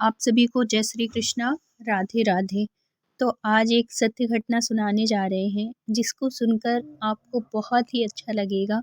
आप सभी को जय श्री कृष्णा, राधे राधे। तो आज एक सत्य घटना सुनाने जा रहे हैं, जिसको सुनकर आपको बहुत ही अच्छा लगेगा।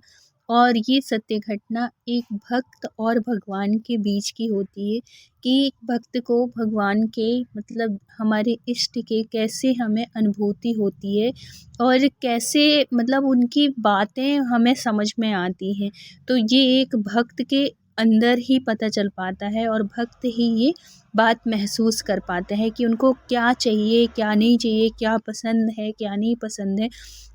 और ये सत्य घटना एक भक्त और भगवान के बीच की होती है कि एक भक्त को भगवान के मतलब हमारे इष्ट के कैसे हमें अनुभूति होती है और कैसे मतलब उनकी बातें हमें समझ में आती हैं। तो ये एक भक्त के अंदर ही पता चल पाता है और भक्त ही ये बात महसूस कर पाते हैं कि उनको क्या चाहिए, क्या नहीं चाहिए, क्या पसंद है, क्या नहीं पसंद है।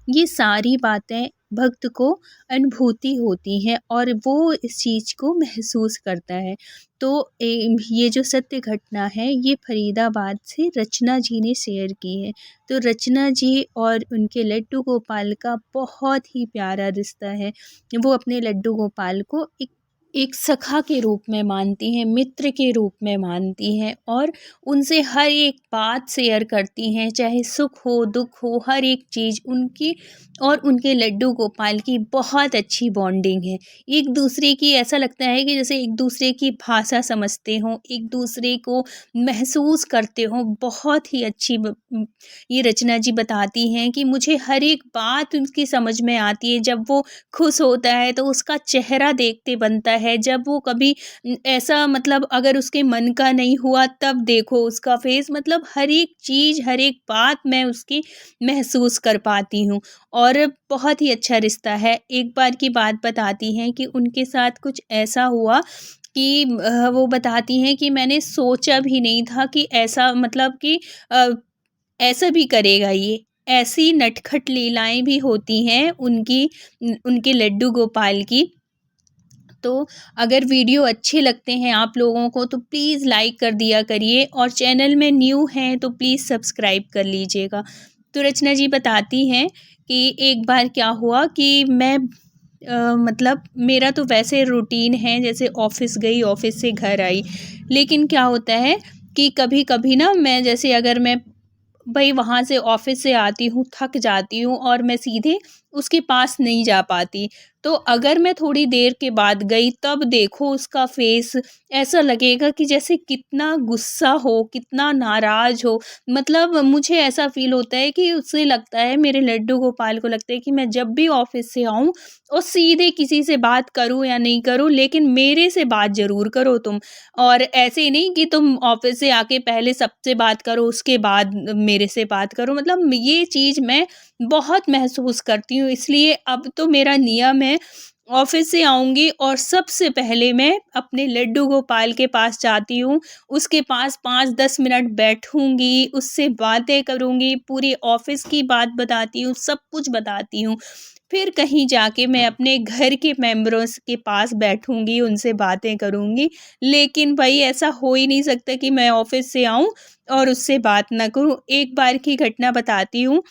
ये सारी बातें भक्त को अनुभूति होती हैं और वो इस चीज़ को महसूस करता है। तो ये जो सत्य घटना है, ये फरीदाबाद से रचना जी ने शेयर की है। तो रचना जी और उनके लड्डू गोपाल का बहुत ही प्यारा रिश्ता है। वो अपने लड्डू गोपाल को एक एक सखा के रूप में मानती हैं, मित्र के रूप में मानती हैं और उनसे हर एक बात शेयर करती हैं, चाहे सुख हो, दुख हो, हर एक चीज़ उनकी और उनके लड्डू गोपाल की बहुत अच्छी बॉन्डिंग है। एक दूसरे की ऐसा लगता है कि जैसे एक दूसरे की भाषा समझते हों, एक दूसरे को महसूस करते हों। बहुत ही अच्छी ये रचना जी बताती हैं कि मुझे हर एक बात उनकी समझ में आती है। जब वो खुश होता है तो उसका चेहरा देखते बनता है, जब वो कभी ऐसा मतलब अगर उसके मन का नहीं हुआ तब देखो उसका फेस, मतलब हर एक चीज़, हर एक बात मैं उसकी महसूस कर पाती हूँ और बहुत ही अच्छा रिश्ता है। एक बार की बात बताती हैं कि उनके साथ कुछ ऐसा हुआ कि वो बताती हैं कि मैंने सोचा भी नहीं था कि ऐसा मतलब कि अ, ऐसा भी करेगा ये। ऐसी नटखट लीलाएँ भी होती हैं उनके लड्डू गोपाल की। तो अगर वीडियो अच्छे लगते हैं आप लोगों को तो प्लीज़ लाइक कर दिया करिए और चैनल में न्यू हैं तो प्लीज़ सब्सक्राइब कर लीजिएगा। तो रचना जी बताती हैं कि एक बार क्या हुआ कि मैं मतलब मेरा तो वैसे रूटीन है, जैसे ऑफ़िस गई, ऑफ़िस से घर आई। लेकिन क्या होता है कि कभी-कभी ना मैं जैसे अगर मैं भई वहाँ से ऑफ़िस से आती हूँ, थक जाती हूँ और मैं सीधे उसके पास नहीं जा पाती। तो अगर मैं थोड़ी देर के बाद गई तब देखो उसका फ़ेस, ऐसा लगेगा कि जैसे कितना गुस्सा हो, कितना नाराज़ हो। मतलब मुझे ऐसा फ़ील होता है कि उसे लगता है, मेरे लड्डू गोपाल को लगता है कि मैं जब भी ऑफ़िस से आऊँ और सीधे किसी से बात करूँ या नहीं करूँ, लेकिन मेरे से बात ज़रूर करो तुम। और ऐसे ही नहीं कि तुम ऑफ़िस से आके पहले सबसे बात करो, उसके बाद मेरे से बात करो। मतलब ये चीज़ मैं बहुत महसूस करती हूँ, इसलिए अब तो मेरा नियम है, ऑफ़िस से आऊँगी और सबसे पहले मैं अपने लड्डू गोपाल के पास जाती हूँ। उसके पास 5-10 मिनट बैठूँगी, उससे बातें करूँगी, पूरी ऑफ़िस की बात बताती हूँ, सब कुछ बताती हूँ। फिर कहीं जाके मैं अपने घर के मेंबर्स के पास बैठूँगी, उनसे बातें करूँगी। लेकिन भई ऐसा हो ही नहीं सकता कि मैं ऑफ़िस से आऊँ और उससे बात ना करूँ। एक बार की घटना बताती हूँ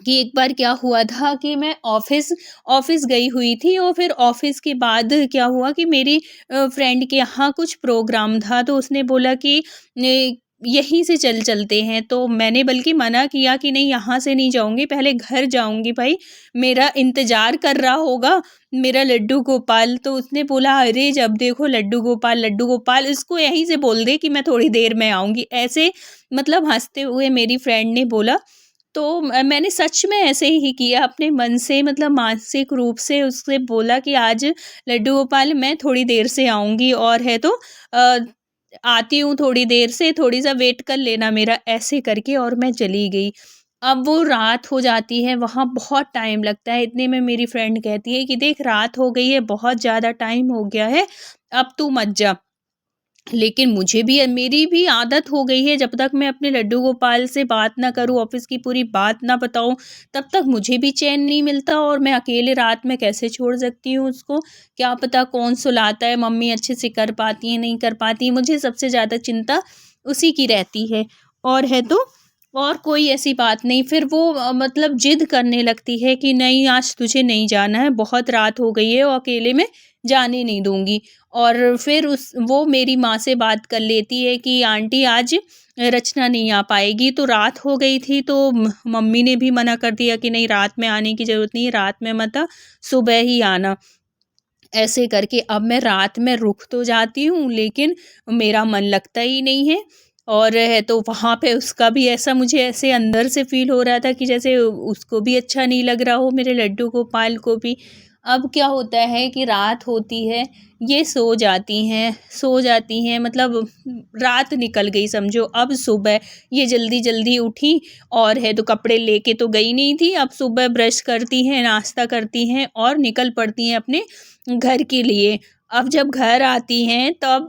कि एक बार क्या हुआ था कि मैं ऑफ़िस गई हुई थी और फिर ऑफ़िस के बाद क्या हुआ कि मेरी फ्रेंड के यहाँ कुछ प्रोग्राम था, तो उसने बोला कि ने यहीं से चलते हैं। तो मैंने बल्कि मना किया कि नहीं, यहाँ से नहीं जाऊँगी, पहले घर जाऊँगी भाई, मेरा इंतज़ार कर रहा होगा मेरा लड्डू गोपाल। तो उसने बोला, अरे जब देखो लड्डू गोपाल, इसको यहीं से बोल दे कि मैं थोड़ी देर में आऊँगी। ऐसे मतलब हँसते हुए मेरी फ्रेंड ने बोला। तो मैंने सच में ऐसे ही किया, अपने मन से मतलब मानसिक रूप से उससे बोला कि आज लड्डू गोपाल मैं थोड़ी देर से आऊँगी और है तो अ, आती हूँ थोड़ी देर से, थोड़ी-सा वेट कर लेना मेरा, ऐसे करके और मैं चली गई। अब वो रात हो जाती है, वहाँ बहुत टाइम लगता है, इतने में मेरी फ्रेंड कहती है कि देख रात हो गई है, बहुत ज़्यादा टाइम हो गया है, अब तू मत जा। लेकिन मुझे भी मेरी भी आदत हो गई है, जब तक मैं अपने लड्डू गोपाल से बात ना करूँ, ऑफ़िस की पूरी बात ना बताऊँ, तब तक मुझे भी चैन नहीं मिलता और मैं अकेले रात में कैसे छोड़ सकती हूँ उसको? क्या पता कौन सुलाता है, मम्मी अच्छे से कर पाती हैं, नहीं कर पाती हैं, मुझे सबसे ज़्यादा चिंता उसी की रहती है। और है तो और कोई ऐसी बात नहीं, फिर वो मतलब ज़िद करने लगती है कि नहीं आज तुझे नहीं जाना है, बहुत रात हो गई है और अकेले में जाने नहीं दूँगी। और फिर उस वो मेरी माँ से बात कर लेती है कि आंटी आज रचना नहीं आ पाएगी, तो रात हो गई थी तो मम्मी ने भी मना कर दिया कि नहीं रात में आने की ज़रूरत नहीं है, रात में मत आ, सुबह ही आना। ऐसे करके अब मैं रात में रुक तो जाती हूँ, लेकिन मेरा मन लगता ही नहीं है। और है तो वहाँ पे उसका भी ऐसा, मुझे ऐसे अंदर से फ़ील हो रहा था कि जैसे उसको भी अच्छा नहीं लग रहा हो, मेरे लड्डू गोपाल को भी। अब क्या होता है कि रात होती है, ये सो जाती हैं मतलब रात निकल गई समझो। अब सुबह ये जल्दी-जल्दी उठी और है तो कपड़े लेके तो गई नहीं थी, अब सुबह ब्रश करती हैं, नाश्ता करती हैं और निकल पड़ती हैं अपने घर के लिए। अब जब घर आती हैं तब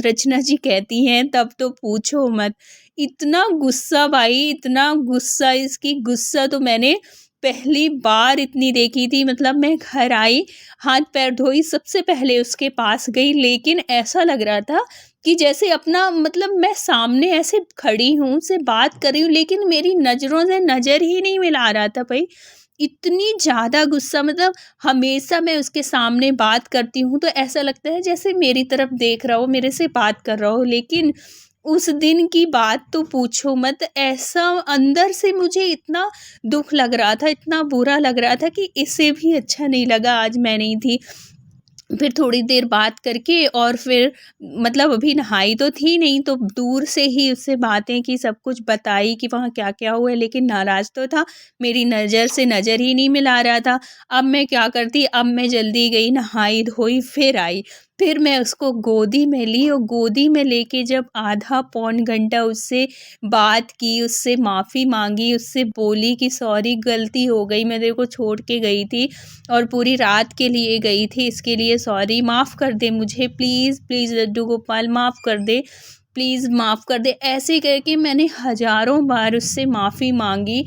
रचना जी कहती हैं, तब तो पूछो मत, इतना गुस्सा भाई, इतना गुस्सा, इसकी गुस्सा तो मैंने पहली बार इतनी देखी थी। मतलब मैं घर आई, हाथ पैर धोई, सबसे पहले उसके पास गई, लेकिन ऐसा लग रहा था कि जैसे अपना मतलब मैं सामने ऐसे खड़ी हूँ, उससे बात कर रही हूँ, लेकिन मेरी नज़रों से नज़र ही नहीं मिला रहा था भई। इतनी ज़्यादा गुस्सा, मतलब हमेशा मैं उसके सामने बात करती हूँ तो ऐसा लगता है जैसे मेरी तरफ देख रहा हो, मेरे से बात कर रहा हो, लेकिन उस दिन की बात तो पूछो मत। ऐसा अंदर से मुझे इतना दुःख लग रहा था, इतना बुरा लग रहा था कि इससे भी अच्छा नहीं लगा आज मैं नहीं थी। फिर थोड़ी देर बात करके और फिर मतलब अभी नहाई तो थी नहीं, तो दूर से ही उससे बातें की, सब कुछ बताई कि वहाँ क्या-क्या हुआ है, लेकिन नाराज़ तो था, मेरी नज़र से नज़र ही नहीं मिला रहा था। अब मैं क्या करती, अब मैं जल्दी गई, नहाई-धोई, फिर आई। फिर मैं उसको गोदी में ली और गोदी में लेके जब आधा पौन घंटा उससे बात की, उससे माफ़ी माँगी, उससे बोली कि सॉरी गलती हो गई, मैं तेरे को छोड़ के गई थी और पूरी रात के लिए गई थी, इसके लिए सॉरी, माफ़ कर दे मुझे प्लीज़, प्लीज़ लड्डू गोपाल माफ़ कर दे, प्लीज़ माफ़ कर दे। ऐसे करके मैंने हज़ारों बार उससे माफ़ी माँगी,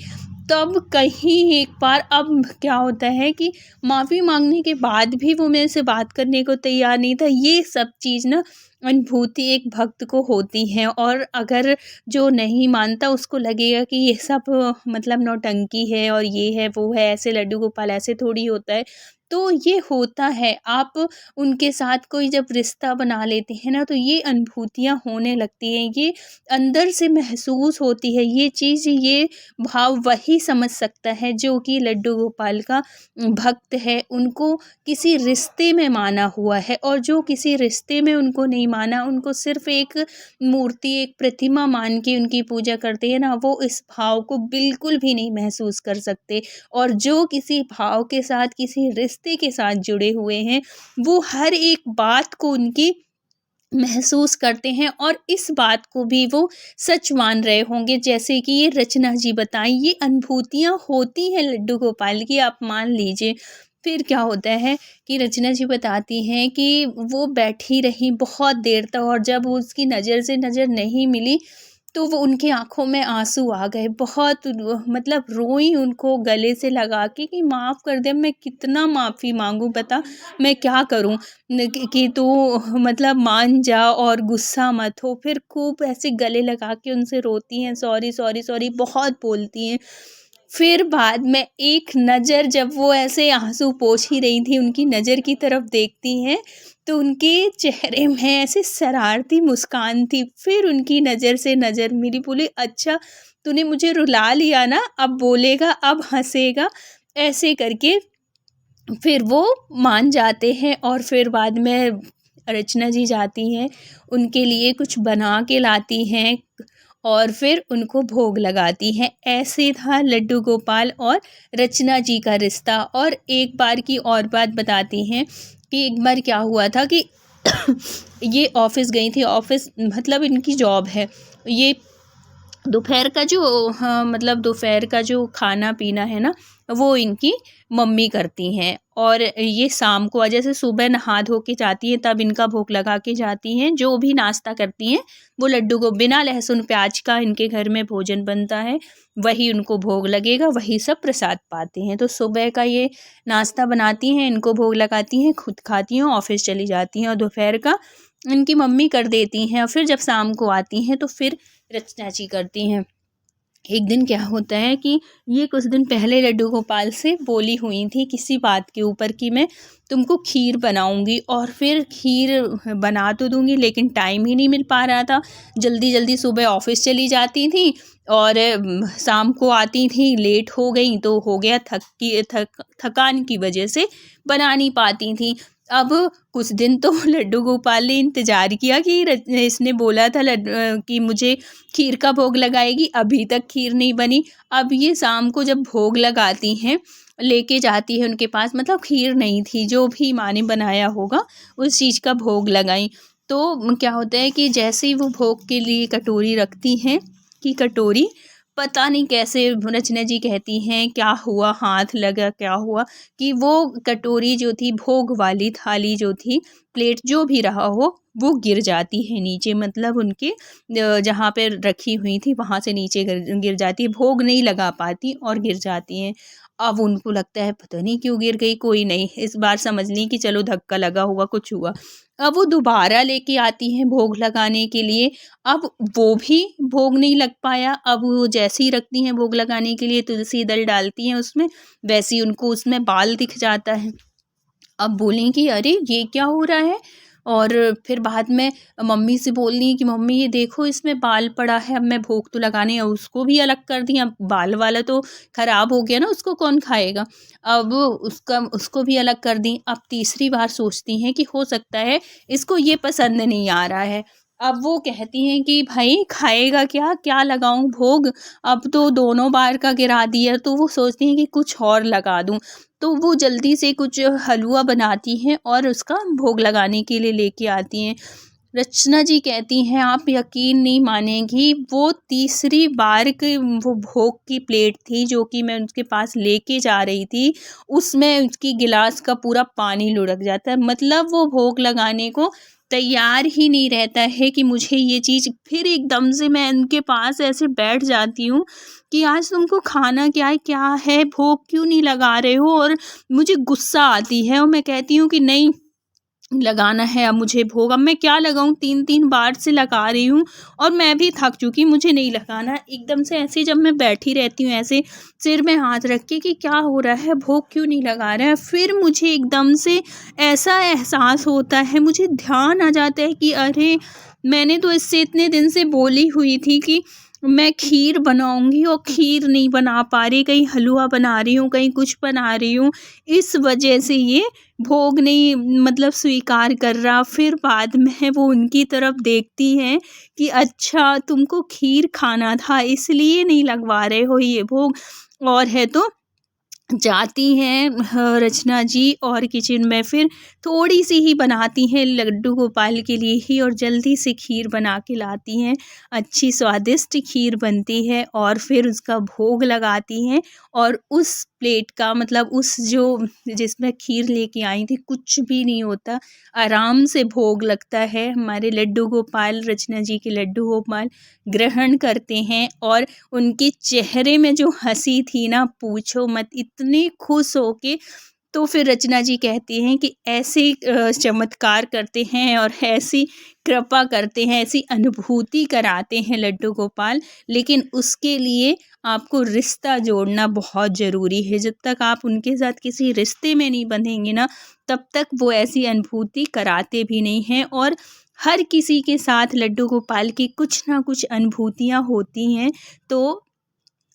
तब कहीं एक बार अब क्या होता है कि माफ़ी माँगने के बाद भी वो मेरे से बात करने को तैयार नहीं था। ये सब चीज़ ना अनुभूति एक भक्त को होती है, और अगर जो नहीं मानता उसको लगेगा कि ये सब मतलब नौटंकी है और ये है, वो है, ऐसे लड्डू गोपाल ऐसे थोड़ी होता है। तो ये होता है, आप उनके साथ कोई जब रिश्ता बना लेते हैं ना, तो ये अनुभूतियाँ होने लगती हैं, ये अंदर से महसूस होती है ये चीज़, ये भाव वही समझ सकता है जो कि लड्डू गोपाल का भक्त है। उनको किसी रिश्ते में माना हुआ है, और जो किसी रिश्ते में उनको नहीं माना, उनको सिर्फ़ एक मूर्ति, एक प्रतिमा मान के उनकी पूजा करते हैं ना, वो इस भाव को बिल्कुल भी नहीं महसूस कर सकते। और जो किसी भाव के साथ, किसी रिश्ते के साथ जुड़े हुए हैं, वो हर एक बात को उनकी महसूस करते हैं, और इस बात को भी वो सच मान रहे होंगे। जैसे कि ये रचना जी बताएँ, ये अनुभूतियाँ होती हैं लड्डू गोपाल की, आप मान लीजिए। फिर क्या होता है कि रचना जी बताती हैं कि वो बैठी रहीं बहुत देर तक, और जब उसकी नज़र से नज़र नहीं मिली, तो वो उनकी आँखों में आँसू आ गए। बहुत मतलब रोईं उनको गले से लगा के कि माफ़ कर दे। मैं कितना माफ़ी माँगूँ बता, मैं क्या करूँ? न कि तू मतलब मान जा और गुस्सा मत हो। फिर खूब ऐसे गले लगा के उनसे रोती हैं, सॉरी, सॉरी, सॉरी बहुत बोलती हैं। फिर बाद में एक नज़र, जब वो ऐसे आँसू पोंछ ही रही थी, उनकी नज़र की तरफ देखती हैं, तो उनके चेहरे में ऐसे शरारती मुस्कान थी। फिर उनकी नज़र से नज़र मिली, बोली अच्छा तूने मुझे रुला लिया ना, अब बोलेगा, अब हँसेगा। ऐसे करके फिर वो मान जाते हैं, और फिर बाद में रचना जी जाती हैं, उनके लिए कुछ बना के लाती हैं और फिर उनको भोग लगाती हैं। ऐसे था लड्डू गोपाल और रचना जी का रिश्ता। और एक बार की और बात बताती हैं कि एक बार क्या हुआ था कि ये ऑफ़िस गई थी, ऑफ़िस मतलब इनकी जॉब है। ये दोपहर का जो, हाँ, मतलब दोपहर का जो खाना-पीना है ना, वो इनकी मम्मी करती हैं, और ये शाम को जैसे सुबह नहा धो के जाती हैं, तब इनका भोग लगा के जाती हैं। जो भी नाश्ता करती हैं, वो लड्डू को बिना लहसुन प्याज का इनके घर में भोजन बनता है, वही उनको भोग लगेगा, वही सब प्रसाद पाते हैं। तो सुबह का ये नाश्ता बनाती हैं, इनको भोग लगाती हैं, खुद खाती हैं, ऑफ़िस चली जाती हैं, और दोपहर का इनकी मम्मी कर देती हैं, और फिर जब शाम को आती हैं, तो फिर रचना जी करती हैं। एक दिन क्या होता है कि ये कुछ दिन पहले लड्डू गोपाल से बोली हुई थी किसी बात के ऊपर कि मैं तुमको खीर बनाऊंगी, और फिर खीर बना तो दूंगी, लेकिन टाइम ही नहीं मिल पा रहा था। जल्दी जल्दी सुबह ऑफिस चली जाती थी, और शाम को आती थी, लेट हो गई, तो हो गया थकान की वजह से बना नहीं पाती थी। अब कुछ दिन तो लड्डू गोपाल ने इंतज़ार किया कि इसने बोला था कि मुझे खीर का भोग लगाएगी, अभी तक खीर नहीं बनी। अब ये शाम को जब भोग लगाती हैं, लेके जाती है उनके पास, मतलब खीर नहीं थी, जो भी माँ ने बनाया होगा उस चीज़ का भोग लगाई। तो क्या होता है कि जैसे ही वो भोग के लिए कटोरी रखती हैं, कि कटोरी पता नहीं कैसे रचना जी कहती हैं क्या हुआ, हाथ लगा क्या हुआ, कि वो कटोरी जो थी, भोग वाली थाली जो थी, प्लेट जो भी रहा हो, वो गिर जाती है नीचे, मतलब उनके जहाँ पे रखी हुई थी वहाँ से नीचे गिर जाती है, भोग नहीं लगा पाती और गिर जाती हैं। अब उनको लगता है पता नहीं क्यों गिर गई, कोई नहीं, इस बार समझ ली कि चलो धक्का लगा होगा, कुछ हुआ। अब वो दोबारा लेके आती हैं भोग लगाने के लिए, अब वो भी भोग नहीं लग पाया। अब वो जैसे ही रखती हैं भोग लगाने के लिए, तुलसी दल डालती हैं उसमें, वैसे ही उनको उसमें बाल दिख जाता है। अब बोली कि अरे ये क्या हो रहा है, और फिर बाद में मम्मी से बोल रही कि मम्मी ये देखो इसमें बाल पड़ा है, अब मैं भोग तो लगाने, और उसको भी अलग कर दी, अब बाल वाला तो खराब हो गया ना, उसको कौन खाएगा। अब उसको भी अलग कर दी। अब तीसरी बार सोचती हैं कि हो सकता है इसको ये पसंद नहीं आ रहा है। अब वो कहती हैं कि भाई खाएगा क्या, क्या लगाऊं भोग, अब तो दोनों बार का गिरा दिया। तो वो सोचती हैं कि कुछ और लगा दूं, तो वो जल्दी से कुछ हलवा बनाती हैं और उसका भोग लगाने के लिए लेके आती हैं। रचना जी कहती हैं, आप यकीन नहीं मानेंगी, वो तीसरी बार के वो भोग की प्लेट थी जो कि मैं उनके पास लेके जा रही थी, उसमें उसकी गिलास का पूरा पानी लुढ़क जाता है। मतलब वो भोग लगाने को तैयार ही नहीं रहता है कि मुझे ये चीज़, फिर एकदम से मैं उनके पास ऐसे बैठ जाती हूँ कि आज तुमको खाना क्या है, भोग क्यों नहीं लगा रहे हो, और मुझे गुस्सा आती है और मैं कहती हूँ कि नहीं लगाना है अब मुझे भोग, अब मैं क्या लगाऊं, 3-3 बार से लगा रही हूँ और मैं भी थक चुकी, मुझे नहीं लगाना। एकदम से ऐसे जब मैं बैठी रहती हूँ ऐसे सिर में हाथ रख के कि क्या हो रहा है, भोग क्यों नहीं लगा रहा है, फिर मुझे एकदम से ऐसा एहसास होता है, मुझे ध्यान आ जाता है कि अरे मैंने तो इससे इतने दिन से बोली हुई थी कि मैं खीर बनाऊंगी और खीर नहीं बना पा रही, कहीं हलवा बना रही हूँ, कहीं कुछ बना रही हूँ, इस वजह से ये भोग नहीं मतलब स्वीकार कर रहा। फिर बाद में वो उनकी तरफ देखती हैं कि अच्छा तुमको खीर खाना था इसलिए नहीं लगवा रहे हो ये भोग, और है तो जाती हैं रचना जी और किचन में फिर थोड़ी सी ही बनाती हैं लड्डू गोपाल के लिए ही, और जल्दी से खीर बना के लाती हैं। अच्छी स्वादिष्ट खीर बनती है और फिर उसका भोग लगाती हैं, और उस प्लेट का मतलब उस जो जिसमें खीर लेके आई थी कुछ भी नहीं होता, आराम से भोग लगता है। हमारे लड्डू गोपाल, रचना जी के लड्डू गोपाल ग्रहण करते हैं, और उनके चेहरे में जो हँसी थी ना पूछो मत, इतने खुश होके। तो फिर रचना जी कहती हैं कि ऐसे चमत्कार करते हैं और ऐसी कृपा करते हैं, ऐसी अनुभूति कराते हैं लड्डू गोपाल, लेकिन उसके लिए आपको रिश्ता जोड़ना बहुत ज़रूरी है। जब तक आप उनके साथ किसी रिश्ते में नहीं बंधेंगे ना, तब तक वो ऐसी अनुभूति कराते भी नहीं हैं। और हर किसी के साथ लड्डू गोपाल की कुछ ना कुछ अनुभूतियाँ होती हैं, तो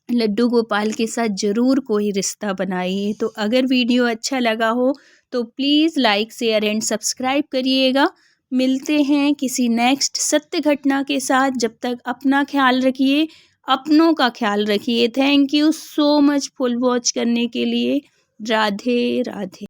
लड्डू गोपाल के साथ ज़रूर कोई रिश्ता बनाइए। तो अगर वीडियो अच्छा लगा हो तो please like, share and subscribe करिएगा। मिलते हैं किसी नेक्स्ट सत्य घटना के साथ, जब तक अपना ख्याल रखिए, अपनों का ख्याल रखिए। Thank you so much full watch करने के लिए। राधे राधे।